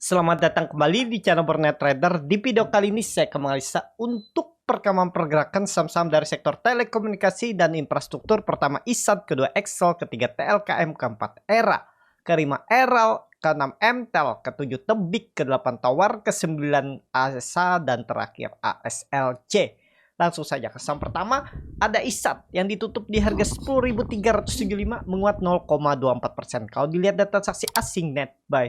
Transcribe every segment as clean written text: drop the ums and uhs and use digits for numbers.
Selamat datang kembali di channel Bernet Trader. Di video kali ini saya akan menganalisa untuk perkembangan pergerakan saham-saham dari sektor telekomunikasi dan infrastruktur. Pertama ISAT, kedua Excel, ketiga TLKM, keempat ERA, kelima ERAL, keenam MTEL, ketujuh Tebik, kedelapan Tawar, kesembilan ASA, dan terakhir ASLC. Langsung saja ke saham pertama, ada ISAT yang ditutup di harga 10.375 menguat 0,24%. Kalau dilihat data transaksi asing net buy.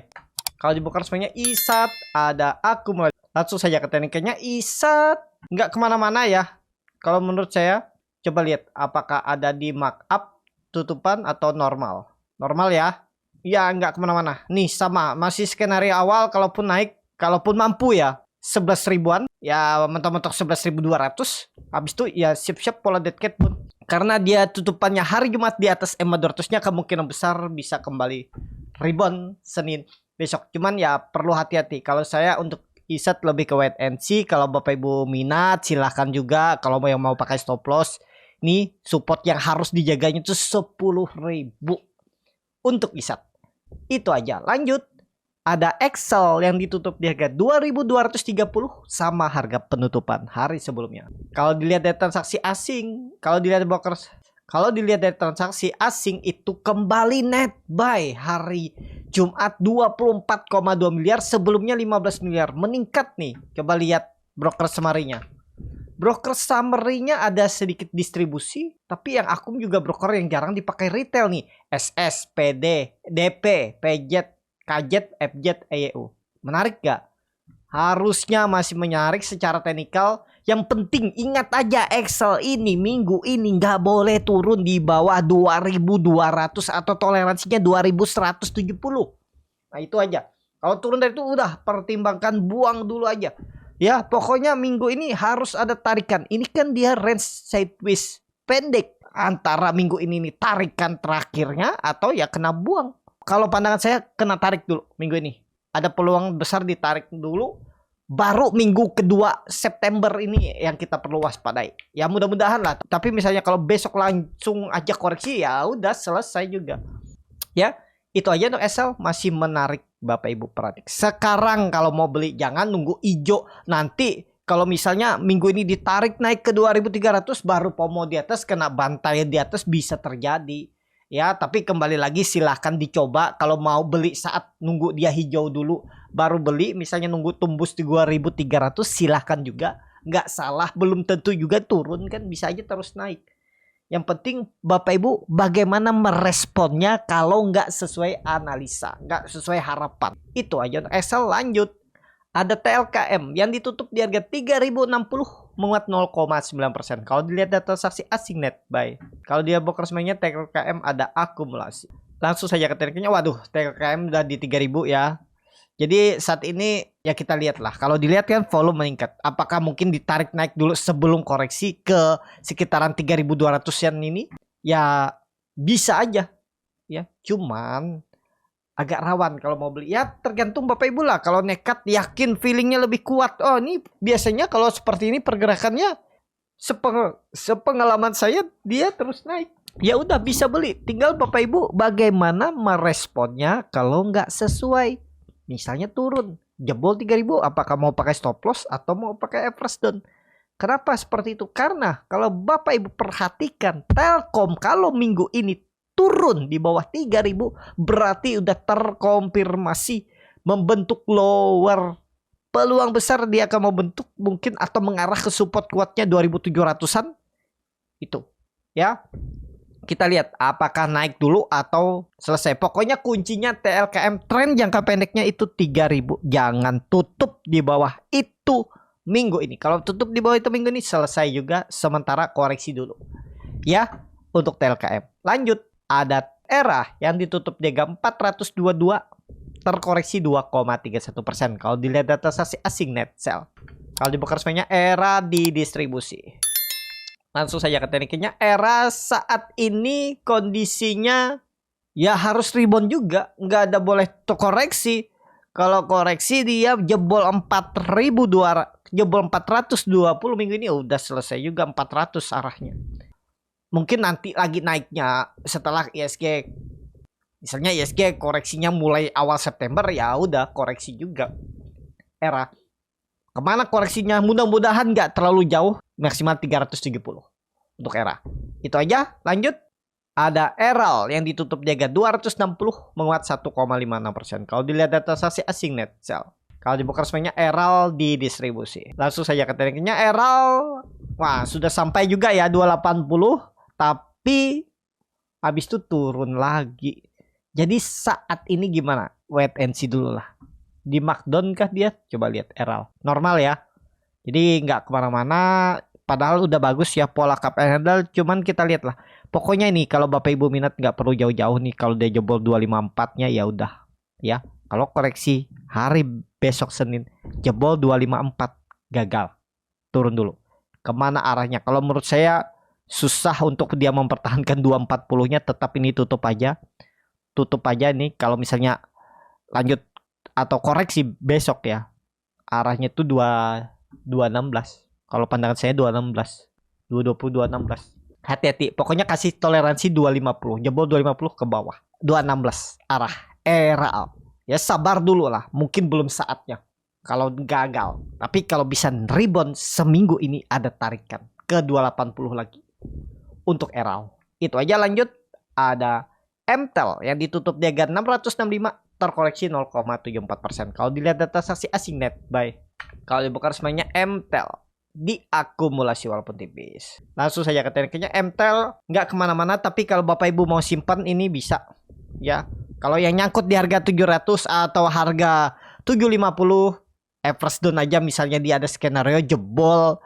Kalau dibuka resminya ISAT ada akumulasi. Langsung saja ke tekniknya ISAT nggak kemana-mana ya. Kalau menurut saya coba lihat apakah ada di markup, tutupan atau normal. Normal ya. Ya nggak kemana-mana. Nih sama masih skenario awal kalaupun naik, kalaupun mampu ya 11 ribuan. Ya mentok-mentok 11.200. Habis itu ya siap-siap pola dead cat pun. Karena dia tutupannya hari Jumat di atas EMA 200-nya kemungkinan besar bisa kembali rebound Senin besok. Cuman ya perlu hati-hati. Kalau saya untuk ISAT lebih ke wait and see. Kalau Bapak Ibu minat silahkan juga. Kalau yang mau pakai stop loss, nih support yang harus dijaganya itu 10.000 untuk ISAT. Itu aja. Lanjut. Ada Excel yang ditutup di harga 2.230 sama harga penutupan hari sebelumnya. Kalau dilihat dari transaksi asing, kalau dilihat dari transaksi asing itu kembali net buy hari Jumat 24,2 miliar, sebelumnya 15 miliar, meningkat nih. Coba lihat broker summary-nya. Broker summary-nya ada sedikit distribusi, tapi yang akum juga broker yang jarang dipakai retail nih. SS, PD, DP, PJ, KJ, FJ, EYU. Menarik gak? Harusnya masih menarik secara teknikal. Yang penting ingat aja Excel ini minggu ini nggak boleh turun di bawah 2.200 atau toleransinya 2.170. Nah itu aja. Kalau turun dari itu udah pertimbangkan buang dulu aja. Ya pokoknya minggu ini harus ada tarikan. Ini kan dia range sideways pendek. Antara minggu ini nih tarikan terakhirnya atau ya kena buang. Kalau pandangan saya kena tarik dulu minggu ini. Ada peluang besar ditarik dulu. Baru minggu kedua September ini yang kita perlu waspadai. Ya mudah-mudahan lah. Tapi misalnya kalau besok langsung aja koreksi ya udah selesai juga. Ya itu aja untuk SL masih menarik Bapak Ibu perhatikan. Sekarang kalau mau beli jangan nunggu hijau. Nanti kalau misalnya minggu ini ditarik naik ke 2.300 baru pomo di atas kena bantai di atas bisa terjadi. Ya, tapi kembali lagi silahkan dicoba. Kalau mau beli saat nunggu dia hijau dulu baru beli, misalnya nunggu tembus di 2.300 silahkan juga. Nggak salah, belum tentu juga turun kan, bisa aja terus naik. Yang penting Bapak Ibu bagaimana meresponnya kalau nggak sesuai analisa, nggak sesuai harapan. Itu aja untuk Excel. Lanjut. Ada TLKM yang ditutup di harga 3.060 menguat 0,9%. Kalau dilihat data transaksi asing net buy. Kalau dia broker resminya TLKM ada akumulasi. Langsung saja ke tekniknya. Waduh, TLKM udah di 3.000 ya. Jadi saat ini ya kita lihat lah. Kalau dilihat kan volume meningkat. Apakah mungkin ditarik naik dulu sebelum koreksi ke sekitaran 3.200-an ini? Ya bisa aja. Ya, cuman agak rawan kalau mau beli. Ya tergantung Bapak Ibu lah. Kalau nekat yakin feelingnya lebih kuat. Oh ini biasanya kalau seperti ini pergerakannya sepengalaman saya dia terus naik. Ya udah bisa beli. Tinggal Bapak Ibu bagaimana meresponnya kalau nggak sesuai. Misalnya turun jebol 3.000, apakah mau pakai stop loss atau mau pakai average down. Kenapa seperti itu? Karena kalau Bapak Ibu perhatikan Telkom kalau minggu ini turun di bawah 3.000 berarti udah terkonfirmasi membentuk lower. Peluang besar dia akan membentuk mungkin atau mengarah ke support kuatnya 2.700-an. Itu ya. Kita lihat apakah naik dulu atau selesai. Pokoknya kuncinya TLKM tren jangka pendeknya itu 3.000. Jangan tutup di bawah itu minggu ini. Kalau tutup di bawah itu minggu ini selesai juga, sementara koreksi dulu. Ya, untuk TLKM. Lanjut. Ada ERA yang ditutup di harga 422 terkoreksi 2,31%. Kalau dilihat data transaksi asing net sell. Kalau dibuka resminya ERA di distribusi. Langsung saja ke tekniknya. ERA saat ini kondisinya ya harus rebound juga. Nggak ada boleh koreksi. Kalau koreksi dia jebol 4.200, jebol 420 minggu ini udah selesai juga 400 arahnya. Mungkin nanti lagi naiknya setelah ISG Misalnya ISG koreksinya mulai awal September, ya udah koreksi juga. ERA kemana koreksinya? Mudah-mudahan nggak terlalu jauh, maksimal 370 untuk ERA. Itu aja. Lanjut. Ada ERAL yang ditutup di harga 260 menguat 1,56%. Kalau dilihat data transaksi asing net sell. Kalau di broker resminya ERAL di distribusi. Langsung saja ke tekniknya ERAL. Wah, sudah sampai juga ya 280, tapi habis itu turun lagi. Jadi saat ini gimana? Wait and see dulu lah. Di markdown kah dia? Coba lihat ERAL. Normal ya. Jadi nggak kemana-mana. Padahal udah bagus ya pola cup and handle. Cuman kita lihat lah. Pokoknya ini kalau Bapak Ibu minat nggak perlu jauh-jauh nih. Kalau dia jebol 254-nya ya udah. Ya. Kalau koreksi hari besok Senin jebol 254 gagal. Turun dulu. Kemana arahnya? Kalau menurut saya susah untuk dia mempertahankan 240-nya. Tetap ini tutup aja. Tutup aja nih. Kalau misalnya lanjut atau koreksi besok ya. Arahnya tuh 216. Kalau pandangan saya 216. 220 216. Hati-hati. Pokoknya kasih toleransi 250. Jebol 250 ke bawah. 216 arah ERAL. Ya sabar dulu lah. Mungkin belum saatnya. Kalau gagal. Tapi kalau bisa rebound seminggu ini ada tarikan ke 280 lagi untuk ERAL. Itu aja. Lanjut. Ada MTEL yang ditutup di harga 665 terkoreksi 0,74%. Kalau dilihat data saksi asing net buy. Kalau dibuka resminya MTEL diakumulasi walaupun tipis. Langsung saja ke tekniknya. MTEL nggak kemana-mana, tapi kalau Bapak Ibu mau simpan ini bisa ya. Kalau yang nyangkut di harga 700 atau harga 750, average down aja. Misalnya dia ada skenario jebol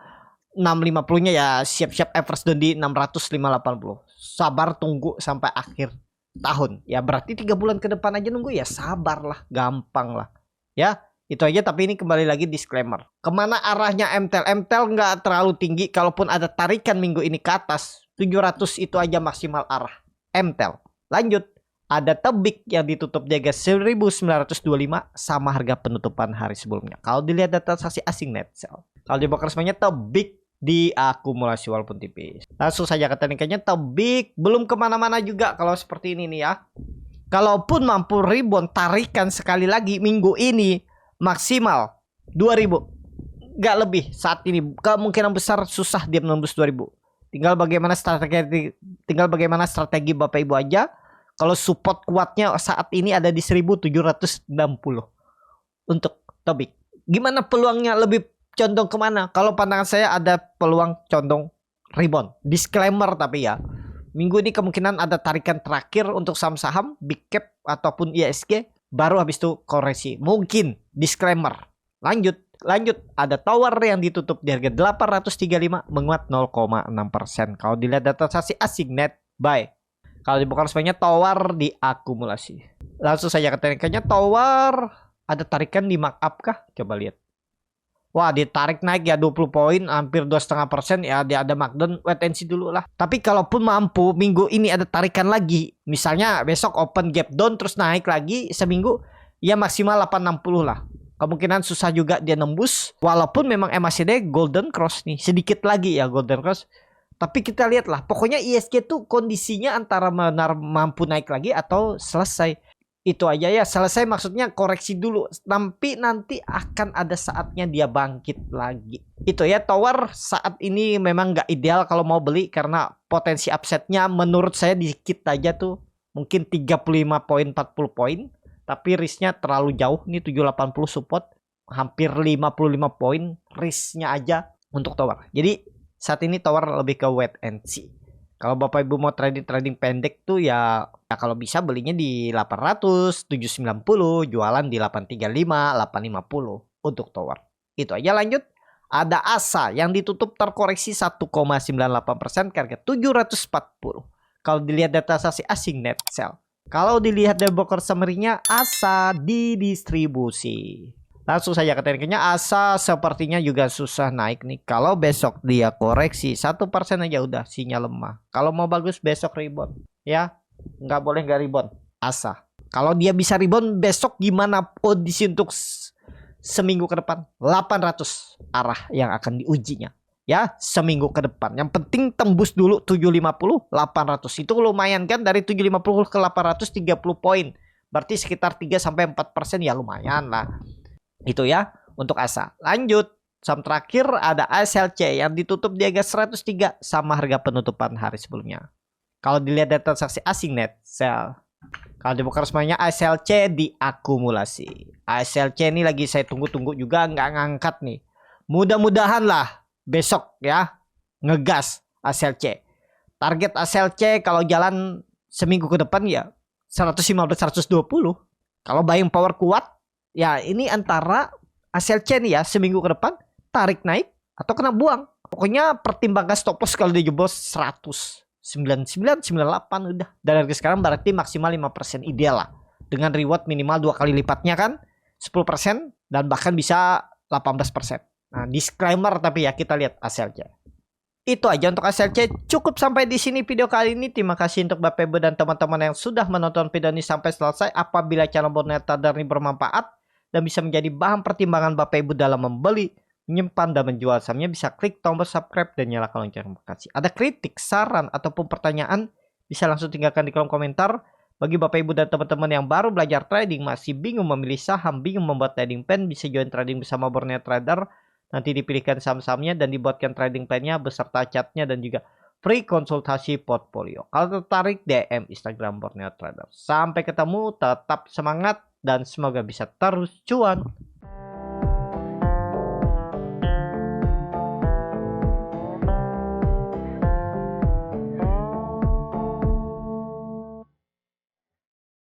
650 nya ya siap-siap average down di 600 580. Sabar tunggu sampai akhir tahun ya, berarti 3 bulan ke depan aja nunggu ya, sabar lah, gampang lah ya. Itu aja. Tapi ini kembali lagi disclaimer. Kemana arahnya MTEL? MTEL nggak terlalu tinggi. Kalaupun ada tarikan minggu ini ke atas 700 itu aja maksimal arah MTEL. Lanjut. Ada Tebik yang ditutup di harga 1925 sama harga penutupan hari sebelumnya. Kalau dilihat data transaksi asing net sell. Kalau di broker resminya Tebik diakumulasi walaupun tipis. Langsung saja ke tekniknya. Tebik belum kemana-mana juga kalau seperti ini nih ya. Kalaupun mampu rebound tarikan sekali lagi minggu ini maksimal 2000, nggak lebih. Saat ini kemungkinan besar susah dia menembus 2000. Tinggal bagaimana strategi Bapak Ibu aja. Kalau support kuatnya saat ini ada di 1760 untuk Tebik. Gimana peluangnya lebih condong kemana? Kalau pandangan saya ada peluang condong rebound. Disclaimer tapi ya, minggu ini kemungkinan ada tarikan terakhir untuk saham-saham big cap ataupun ISG. Baru habis itu koreksi. Mungkin. Disclaimer. Lanjut. Ada Tower yang ditutup di harga 835 menguat 0,6%. Kalau dilihat data transaksi asing net buy. Kalau dibuka resminya Tower diakumulasi. Langsung saja ke tekniknya. Tower ada tarikan di markup kah? Coba lihat. Wah, ditarik naik ya 20 poin, hampir 2,5% ya. Dia ada markdown, wait and see dulu lah. Tapi kalaupun mampu minggu ini ada tarikan lagi, misalnya besok open gap down terus naik lagi seminggu, ya maksimal 860 lah. Kemungkinan susah juga dia nembus. Walaupun memang MACD golden cross nih, sedikit lagi ya golden cross. Tapi kita lihat lah, pokoknya ISG tuh kondisinya antara mampu naik lagi atau selesai. Itu aja ya, selesai maksudnya koreksi dulu. Tapi nanti akan ada saatnya dia bangkit lagi. Itu ya, Tower saat ini memang nggak ideal kalau mau beli. Karena potensi upsetnya menurut saya dikit aja tuh. Mungkin 35 poin, 40 poin. Tapi risknya terlalu jauh. Ini 780 support. Hampir 55 poin risknya aja untuk Tower. Jadi saat ini Tower lebih ke wait and see. Kalau Bapak Ibu mau trading pendek tuh ya kalau bisa belinya di 800, 790, jualan di 835, 850 untuk Tower. Itu aja. Lanjut. Ada ASA yang ditutup terkoreksi 1,98% ke harga 740. Kalau dilihat data transaksi asing net sell. Kalau dilihat dari broker summary-nya ASA didistribusi. Langsung saja ke tekniknya. ASA sepertinya juga susah naik nih. Kalau besok dia koreksi 1% aja udah sinyal lemah. Kalau mau bagus besok rebound ya. Nggak boleh nggak rebound ASA. Kalau dia bisa rebound besok gimana posisi untuk seminggu ke depan? 800 arah yang akan diujinya. ya seminggu ke depan. Yang penting tembus dulu 750 800. Itu lumayan kan, dari 750 ke 830 poin. Berarti sekitar 3 sampai 4% ya, lumayan lah. Itu ya untuk ASA. Lanjut, saham terakhir ada ASLC yang ditutup di harga 103 sama harga penutupan hari sebelumnya. Kalau dilihat dari transaksi asing net sell, kalau dibuka resminya ASLC diakumulasi. ASLC ini lagi saya tunggu-tunggu juga, nggak ngangkat nih. Mudah-mudahan lah besok ya ngegas ASLC. Target ASLC kalau jalan seminggu ke depan ya 115 120. Kalau buying power kuat ya ini antara ASLC nih ya seminggu ke depan tarik naik atau kena buang. Pokoknya pertimbangkan stop loss kalau dijebol 100. 99, 98 udah. Dan harga sekarang berarti maksimal 5% ideal lah. Dengan reward minimal 2 kali lipatnya kan 10% dan bahkan bisa 18%. Nah, disclaimer tapi ya kita lihat ASLC. Itu aja untuk ASLC. Cukup sampai di sini video kali ini. Terima kasih untuk Bapak Ibu dan teman-teman yang sudah menonton video ini sampai selesai. Apabila channel Borneo Trader ini bermanfaat dan bisa menjadi bahan pertimbangan Bapak Ibu dalam membeli, menyimpan dan menjual sahamnya, bisa klik tombol subscribe dan nyalakan lonceng notifikasi. Ada kritik, saran ataupun pertanyaan bisa langsung tinggalkan di kolom komentar. Bagi Bapak Ibu dan teman-teman yang baru belajar trading, masih bingung memilih saham, bingung membuat trading plan, bisa join trading bersama Borneo Trader. Nanti dipilihkan saham-sahamnya dan dibuatkan trading plan-nya beserta chatnya dan juga free konsultasi portfolio. Kalau tertarik, DM Instagram Borneo Trader. Sampai ketemu, tetap semangat dan semoga bisa terus cuan.